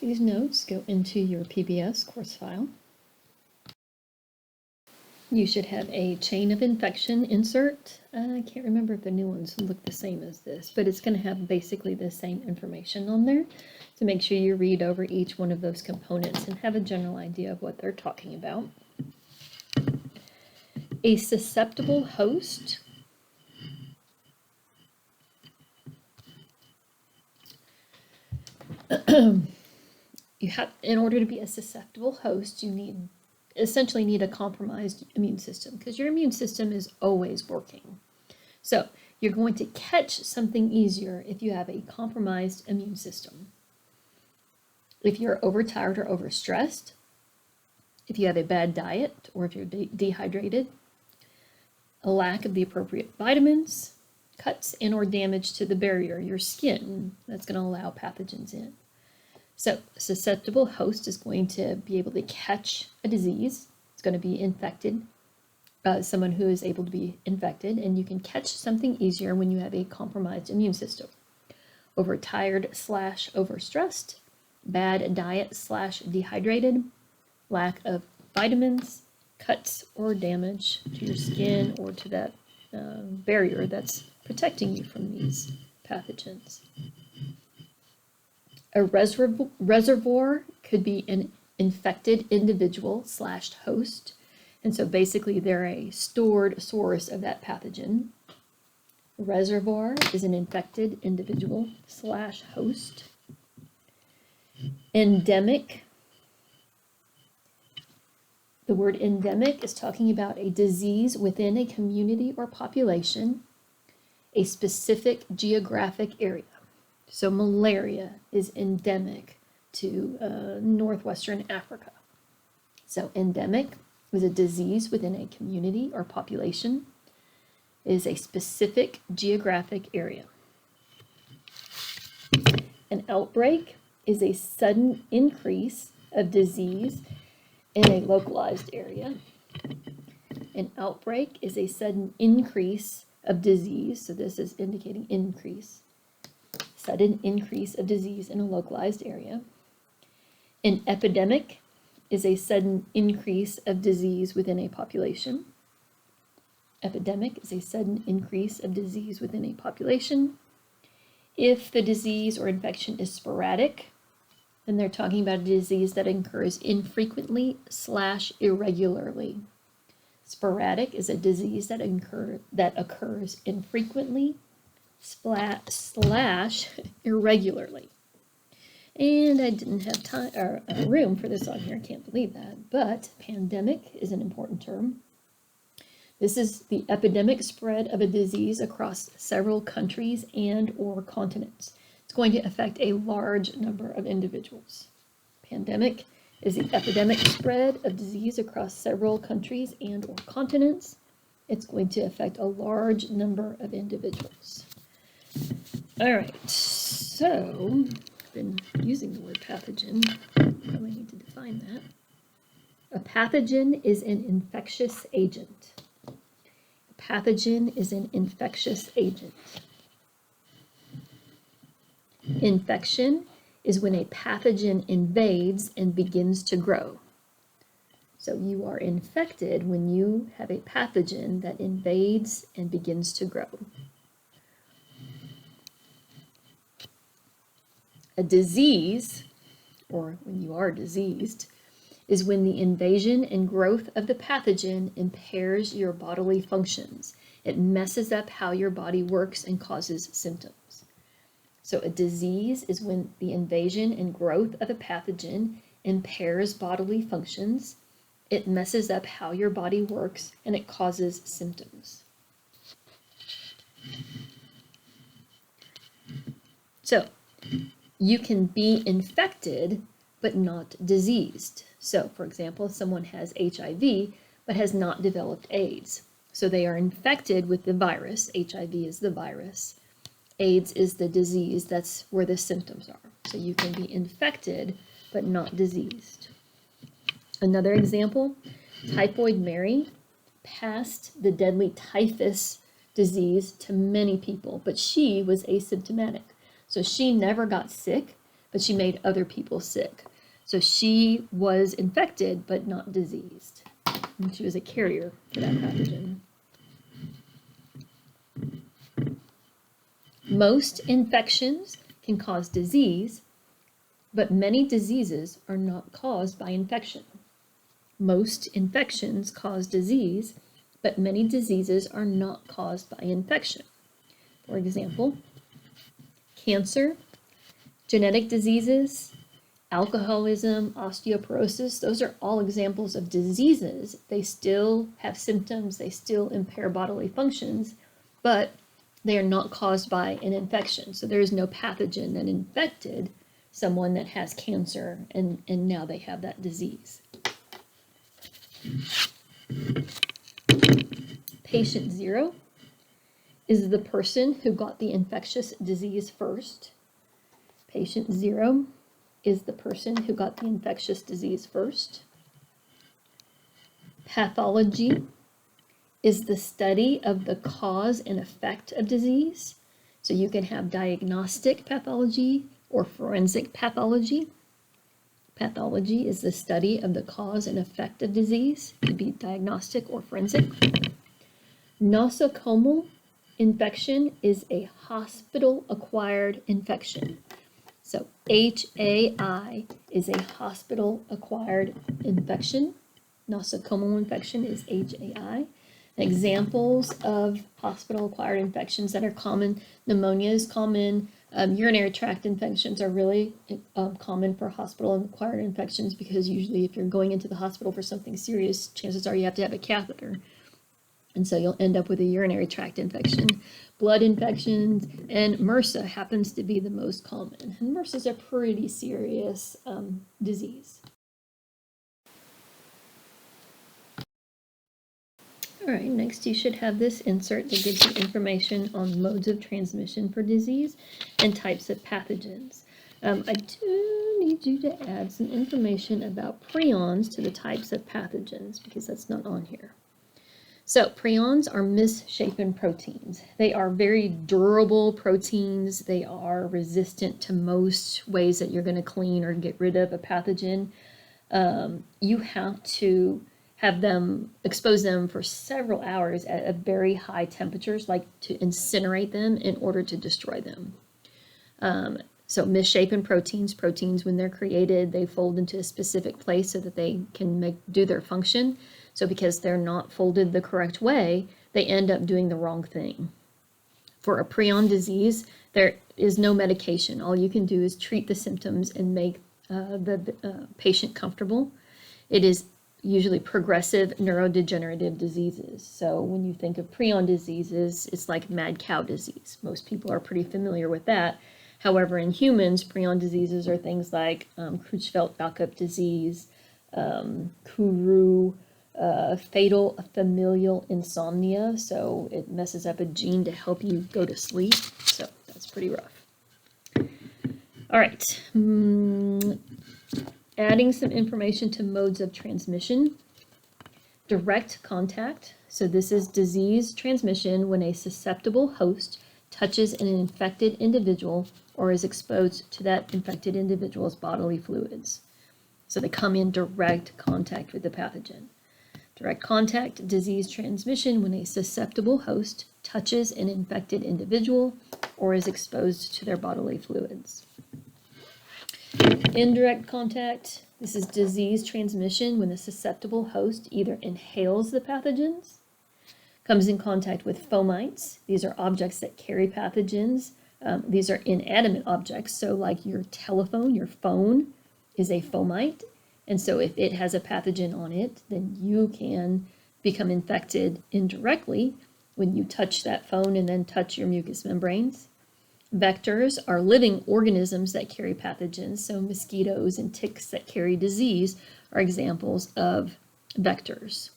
These notes go into your PBS course file. You should have a chain of infection insert. I can't remember if the new ones look the same as this, but it's going to have basically the same information on there. So make sure you read over each one of those components and have a general idea of what they're talking about. A susceptible host in order to be a susceptible host, you essentially need a compromised immune system, because your immune system is always working. So you're going to catch something easier if you have a compromised immune system. If you're overtired or overstressed, if you have a bad diet, or if you're dehydrated, a lack of the appropriate vitamins, cuts and or damage to the barrier, your skin, that's going to allow pathogens in. So a susceptible host is going to be able to catch a disease. It's going to be infected, someone who is able to be infected, and you can catch something easier when you have a compromised immune system. Overtired / overstressed, bad diet / dehydrated, lack of vitamins, cuts or damage to your skin or to that barrier that's protecting you from these pathogens. A reservoir could be an infected individual / host. And so basically they're a stored source of that pathogen. A reservoir is an infected individual / host. Endemic. The word endemic is talking about a disease within a community or population, a specific geographic area. So malaria is endemic to northwestern Africa. So endemic is a disease within a community or population. It is a specific geographic area. An outbreak is a sudden increase of disease in a localized area. An outbreak is a sudden increase of disease, so this is indicating increase. Sudden increase of disease in a localized area. An epidemic is a sudden increase of disease within a population. Epidemic is a sudden increase of disease within a population. If the disease or infection is sporadic, then they're talking about a disease that occurs infrequently / irregularly. Sporadic is a disease that occurs infrequently / irregularly. And I didn't have time or room for this on here, I can't believe that, but pandemic is an important term. This is the epidemic spread of a disease across several countries and or continents. It's going to affect a large number of individuals. Pandemic is the epidemic spread of disease across several countries and or continents. It's going to affect a large number of individuals. All right, so I've been using the word pathogen. Probably need to define that. A pathogen is an infectious agent. A pathogen is an infectious agent. Infection is when a pathogen invades and begins to grow. So you are infected when you have a pathogen that invades and begins to grow. A disease, or when you are diseased, is when the invasion and growth of the pathogen impairs your bodily functions. It messes up how your body works and causes symptoms. So a disease is when the invasion and growth of a pathogen impairs bodily functions. It messes up how your body works and it causes symptoms. So you can be infected but not diseased. So for example, someone has HIV but has not developed AIDS. So they are infected with the virus. HIV is the virus. AIDS is the disease. That's where the symptoms are. So you can be infected but not diseased. Another example, Typhoid Mary passed the deadly typhus disease to many people, but she was asymptomatic. So she never got sick, but she made other people sick. So she was infected, but not diseased. And she was a carrier for that pathogen. Most infections can cause disease, but many diseases are not caused by infection. Most infections cause disease, but many diseases are not caused by infection. For example, cancer, genetic diseases, alcoholism, osteoporosis, those are all examples of diseases. They still have symptoms, they still impair bodily functions, but they are not caused by an infection. So there is no pathogen that infected someone that has cancer and now they have that disease. Patient 0 is the person who got the infectious disease first. Patient 0 is the person who got the infectious disease first. Pathology is the study of the cause and effect of disease. So you can have diagnostic pathology or forensic pathology. Pathology is the study of the cause and effect of disease. It could be diagnostic or forensic. Nosocomial infection is a hospital-acquired infection. So HAI is a hospital-acquired infection. Nosocomial infection is HAI. Examples of hospital-acquired infections that are common: pneumonia is common. Urinary tract infections are really common for hospital-acquired infections because usually if you're going into the hospital for something serious, chances are you have to have a catheter. And so you'll end up with a urinary tract infection. Blood infections, and MRSA happens to be the most common. And MRSA is a pretty serious disease. All right, next you should have this insert that gives you information on modes of transmission for disease and types of pathogens. I do need you to add some information about prions to the types of pathogens because that's not on here. So prions are misshapen proteins. They are very durable proteins. They are resistant to most ways that you're going to clean or get rid of a pathogen. You have to have them, expose them for several hours at very high temperatures, like to incinerate them in order to destroy them. So misshapen proteins, when they're created, they fold into a specific place so that they can do their function. So because they're not folded the correct way, they end up doing the wrong thing. For a prion disease, there is no medication. All you can do is treat the symptoms and make the patient comfortable. It is usually progressive neurodegenerative diseases. So when you think of prion diseases, it's like mad cow disease. Most people are pretty familiar with that. However, in humans, prion diseases are things like Creutzfeldt-Jakob disease, Kuru, fatal familial insomnia. So it messes up a gene to help you go to sleep. So that's pretty rough. All right. Adding some information to modes of transmission. Direct contact. So this is disease transmission when a susceptible host touches an infected individual or is exposed to that infected individual's bodily fluids. So they come in direct contact with the pathogen. Direct contact, disease transmission when a susceptible host touches an infected individual or is exposed to their bodily fluids. Indirect contact, this is disease transmission when the susceptible host either inhales the pathogens, comes in contact with fomites. These are objects that carry pathogens. These are inanimate objects, so like your telephone, your phone is a fomite. And so if it has a pathogen on it, then you can become infected indirectly when you touch that phone and then touch your mucous membranes. Vectors are living organisms that carry pathogens, so mosquitoes and ticks that carry disease are examples of vectors.